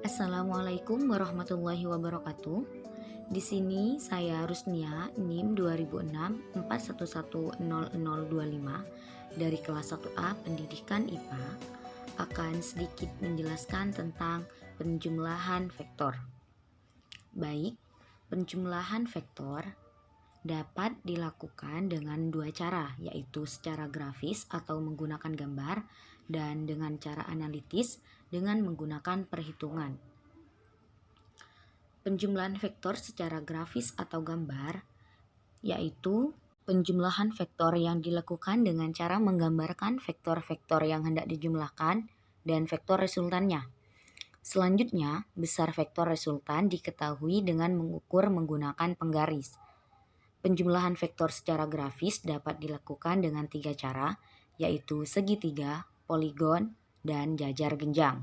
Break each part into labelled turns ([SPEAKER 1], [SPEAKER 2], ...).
[SPEAKER 1] Assalamualaikum warahmatullahi wabarakatuh. Di sini saya Rusnia, NIM 200641100025 dari kelas 1A Pendidikan IPA akan sedikit menjelaskan tentang penjumlahan vektor. Baik, penjumlahan vektor dapat dilakukan dengan dua cara, yaitu secara grafis atau menggunakan gambar dan dengan cara analitis dengan menggunakan perhitungan. Penjumlahan vektor secara grafis atau gambar yaitu penjumlahan vektor yang dilakukan dengan cara menggambarkan vektor-vektor yang hendak dijumlahkan dan vektor resultannya. Selanjutnya, besar vektor resultan diketahui dengan mengukur menggunakan penggaris. Penjumlahan vektor secara grafis dapat dilakukan dengan tiga cara, yaitu segitiga, poligon, dan jajar genjang.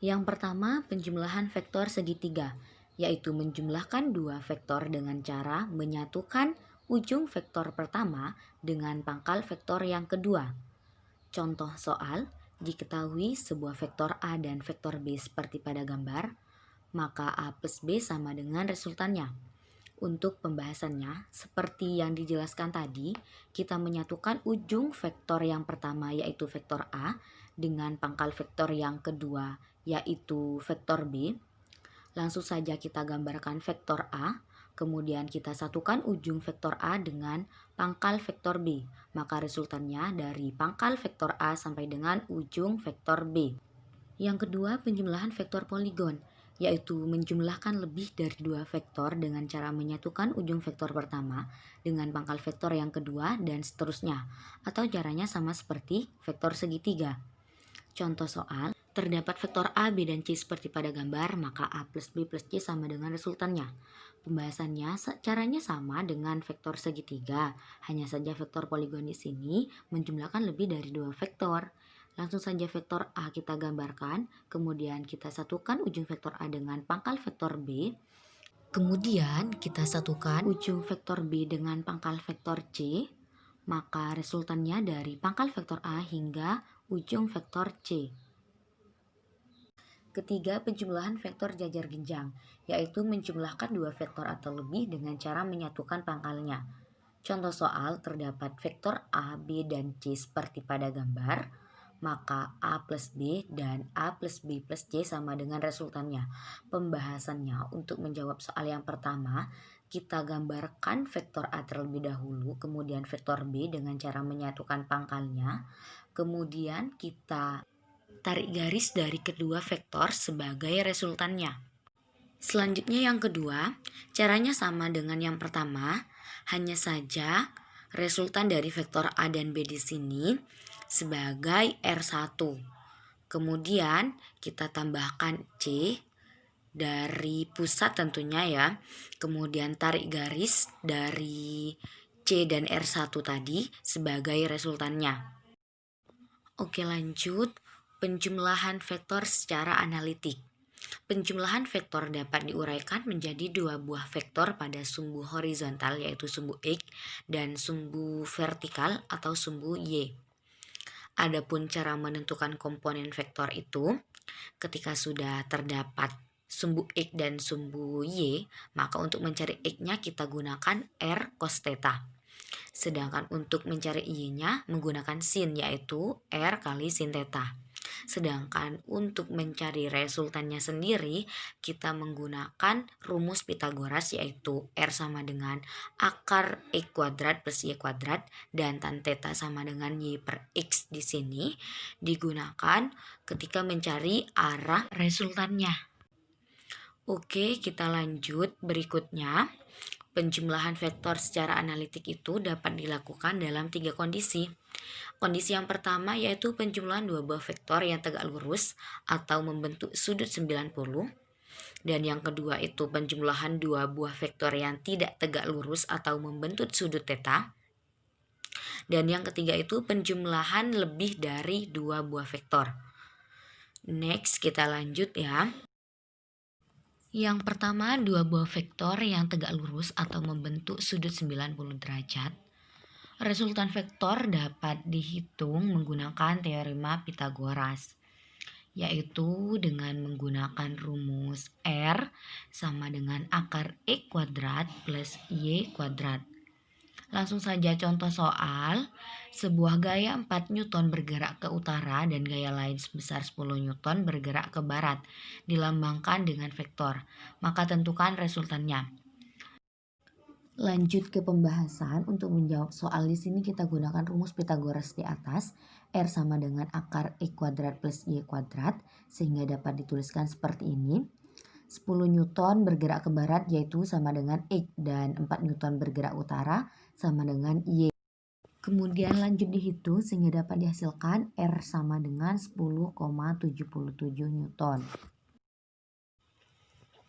[SPEAKER 1] Yang pertama, penjumlahan vektor segitiga, yaitu menjumlahkan dua vektor dengan cara menyatukan ujung vektor pertama dengan pangkal vektor yang kedua. Contoh soal, diketahui sebuah vektor A dan vektor B seperti pada gambar, maka A plus B sama dengan resultannya. Untuk pembahasannya, seperti yang dijelaskan tadi, kita menyatukan ujung vektor yang pertama yaitu vektor A dengan pangkal vektor yang kedua yaitu vektor B. Langsung saja kita gambarkan vektor A, kemudian kita satukan ujung vektor A dengan pangkal vektor B. Maka resultannya dari pangkal vektor A sampai dengan ujung vektor B. Yang kedua, penjumlahan vektor poligon, yaitu menjumlahkan lebih dari dua vektor dengan cara menyatukan ujung vektor pertama dengan pangkal vektor yang kedua dan seterusnya, atau caranya sama seperti vektor segitiga. Contoh soal, terdapat vektor A, B, dan C seperti pada gambar, maka A plus B plus C sama dengan resultannya. Pembahasannya caranya sama dengan vektor segitiga, hanya saja vektor poligon di sini menjumlahkan lebih dari dua vektor. Langsung saja vektor A kita gambarkan, kemudian kita satukan ujung vektor A dengan pangkal vektor B. Kemudian kita satukan ujung vektor B dengan pangkal vektor C, maka resultannya dari pangkal vektor A hingga ujung vektor C. Ketiga, penjumlahan vektor jajar genjang, yaitu menjumlahkan dua vektor atau lebih dengan cara menyatukan pangkalnya. Contoh soal, terdapat vektor A, B, dan C seperti pada gambar, maka A plus B dan A plus B plus C sama dengan resultannya. Pembahasannya, untuk menjawab soal yang pertama, kita gambarkan vektor A terlebih dahulu, kemudian vektor B dengan cara menyatukan pangkalnya, kemudian kita tarik garis dari kedua vektor sebagai resultannya. Selanjutnya yang kedua, caranya sama dengan yang pertama, hanya saja resultan dari vektor A dan B di sini sebagai R1. Kemudian kita tambahkan C dari pusat tentunya ya. Kemudian tarik garis dari C dan R1 tadi sebagai resultannya. Oke, lanjut. Penjumlahan vektor secara analitik. Penjumlahan vektor dapat diuraikan menjadi dua buah vektor pada sumbu horizontal yaitu sumbu X dan sumbu vertikal atau sumbu Y. Adapun cara menentukan komponen vektor itu, ketika sudah terdapat sumbu X dan sumbu Y, maka untuk mencari X-nya kita gunakan R cos theta. Sedangkan untuk mencari Y-nya menggunakan sin yaitu R kali sin theta. Sedangkan untuk mencari resultannya sendiri kita menggunakan rumus Pitagoras yaitu R sama dengan akar X kuadrat plus Y kuadrat dan tan theta sama dengan Y per X di sini digunakan ketika mencari arah resultannya. Oke, kita lanjut berikutnya. Penjumlahan vektor secara analitik itu dapat dilakukan dalam tiga kondisi. Kondisi yang pertama yaitu penjumlahan dua buah vektor yang tegak lurus atau membentuk sudut 90. Dan yang kedua itu penjumlahan dua buah vektor yang tidak tegak lurus atau membentuk sudut theta. Dan yang ketiga itu penjumlahan lebih dari dua buah vektor. Next, kita lanjut ya. Yang pertama, dua buah vektor yang tegak lurus atau membentuk sudut 90 derajat. Resultan vektor dapat dihitung menggunakan teorema Pitagoras. yaitu dengan menggunakan rumus R sama dengan akar E kuadrat plus Y kuadrat. Langsung saja contoh soal, sebuah gaya 4 Newton bergerak ke utara dan gaya lain sebesar 10 Newton bergerak ke barat, dilambangkan dengan vektor. Maka tentukan resultannya. Lanjut ke pembahasan. Untuk menjawab soal di sini kita gunakan rumus Pythagoras di atas. R sama dengan akar E kuadrat plus Y kuadrat, sehingga dapat dituliskan seperti ini. 10 Newton bergerak ke barat yaitu sama dengan X, dan 4 Newton bergerak utara sama dengan Y. Kemudian lanjut dihitung sehingga dapat dihasilkan R sama dengan 10,77 Newton.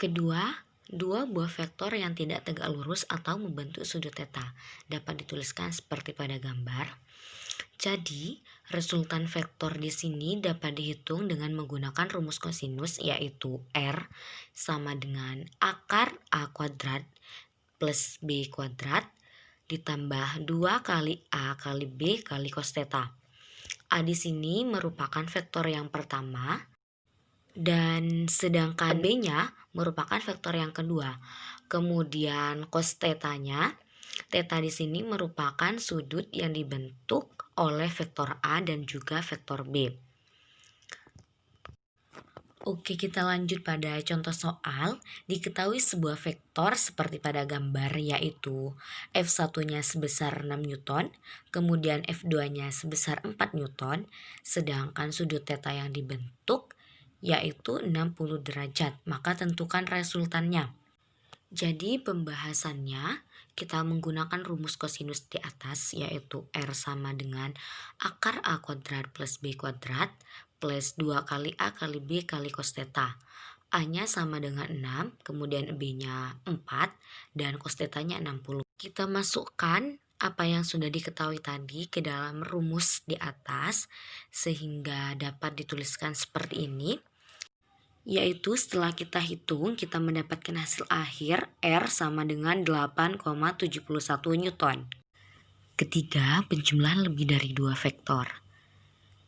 [SPEAKER 1] Kedua, dua buah vektor yang tidak tegak lurus atau membentuk sudut theta dapat dituliskan seperti pada gambar. Jadi, resultan vektor di sini dapat dihitung dengan menggunakan rumus kosinus, yaitu R sama dengan akar A kuadrat plus B kuadrat ditambah 2 kali A kali B kali cos theta. A di sini merupakan vektor yang pertama, dan sedangkan B-nya merupakan vektor yang kedua. Kemudian cos theta-nya, theta di sini merupakan sudut yang dibentuk oleh vektor A dan juga vektor B. Oke, kita lanjut pada contoh soal. Diketahui sebuah vektor seperti pada gambar, yaitu F1-nya sebesar 6 Newton, kemudian F2-nya sebesar 4 Newton, sedangkan sudut theta yang dibentuk yaitu 60 derajat. Maka tentukan resultannya. Jadi pembahasannya kita menggunakan rumus kosinus di atas, yaitu R sama dengan akar A kuadrat plus B kuadrat plus 2 kali A kali B kali cos theta. A-nya sama dengan 6, kemudian B-nya 4, dan cos theta-nya 60. Kita masukkan apa yang sudah diketahui tadi ke dalam rumus di atas sehingga dapat dituliskan seperti ini. Yaitu setelah kita hitung, kita mendapatkan hasil akhir R sama dengan 8,71 Newton. Ketiga, penjumlahan lebih dari dua vektor.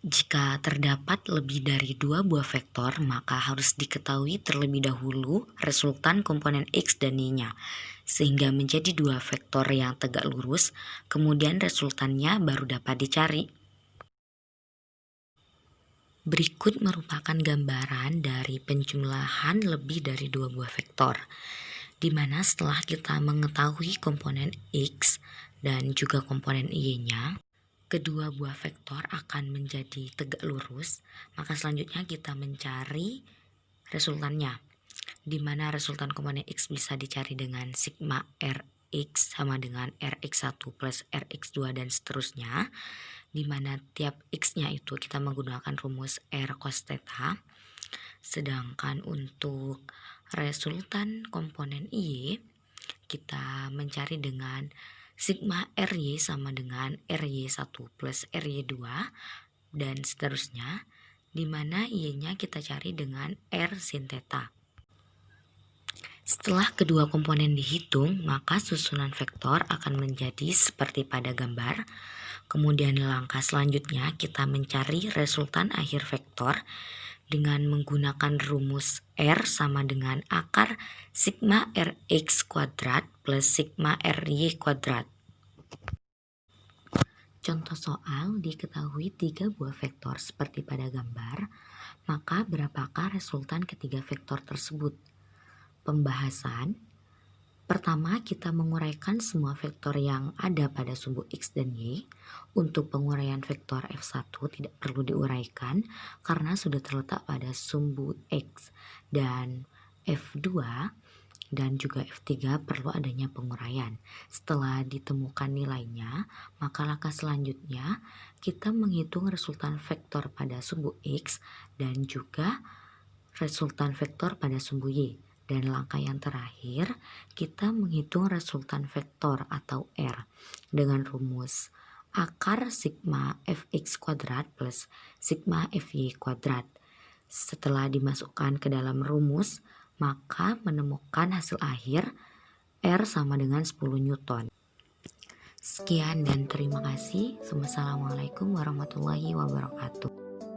[SPEAKER 1] Jika terdapat lebih dari dua buah vektor, maka harus diketahui terlebih dahulu resultan komponen X dan Y-nya, sehingga menjadi dua vektor yang tegak lurus, kemudian resultannya baru dapat dicari. Berikut merupakan gambaran dari penjumlahan lebih dari dua buah vektor, di mana setelah kita mengetahui komponen X dan juga komponen Y-nya, kedua buah vektor akan menjadi tegak lurus. Maka selanjutnya kita mencari resultannya, di mana resultan komponen X bisa dicari dengan sigma Rx sama dengan Rx1 plus Rx2 dan seterusnya, di mana tiap X-nya itu kita menggunakan rumus R cos theta. Sedangkan untuk resultan komponen Y kita mencari dengan sigma Ry sama dengan Ry1 plus Ry2 dan seterusnya, di mana Y-nya kita cari dengan R sin theta. Setelah kedua komponen dihitung, maka susunan vektor akan menjadi seperti pada gambar. Kemudian langkah selanjutnya kita mencari resultan akhir vektor dengan menggunakan rumus R sama dengan akar sigma Rx kuadrat plus sigma Ry kuadrat. Contoh soal, diketahui 3 buah vektor seperti pada gambar, maka berapakah resultan ketiga vektor tersebut? Pembahasan. Pertama, kita menguraikan semua vektor yang ada pada sumbu X dan Y. Untuk penguraian vektor F1 tidak perlu diuraikan karena sudah terletak pada sumbu X, dan F2 dan juga F3 perlu adanya penguraian. Setelah ditemukan nilainya, maka langkah selanjutnya kita menghitung resultan vektor pada sumbu X dan juga resultan vektor pada sumbu Y. Dan langkah yang terakhir, kita menghitung resultan vektor atau R dengan rumus akar sigma Fx kuadrat plus sigma Fy kuadrat. Setelah dimasukkan ke dalam rumus, maka menemukan hasil akhir R sama dengan 10 Newton. Sekian dan terima kasih. Wassalamualaikum warahmatullahi wabarakatuh.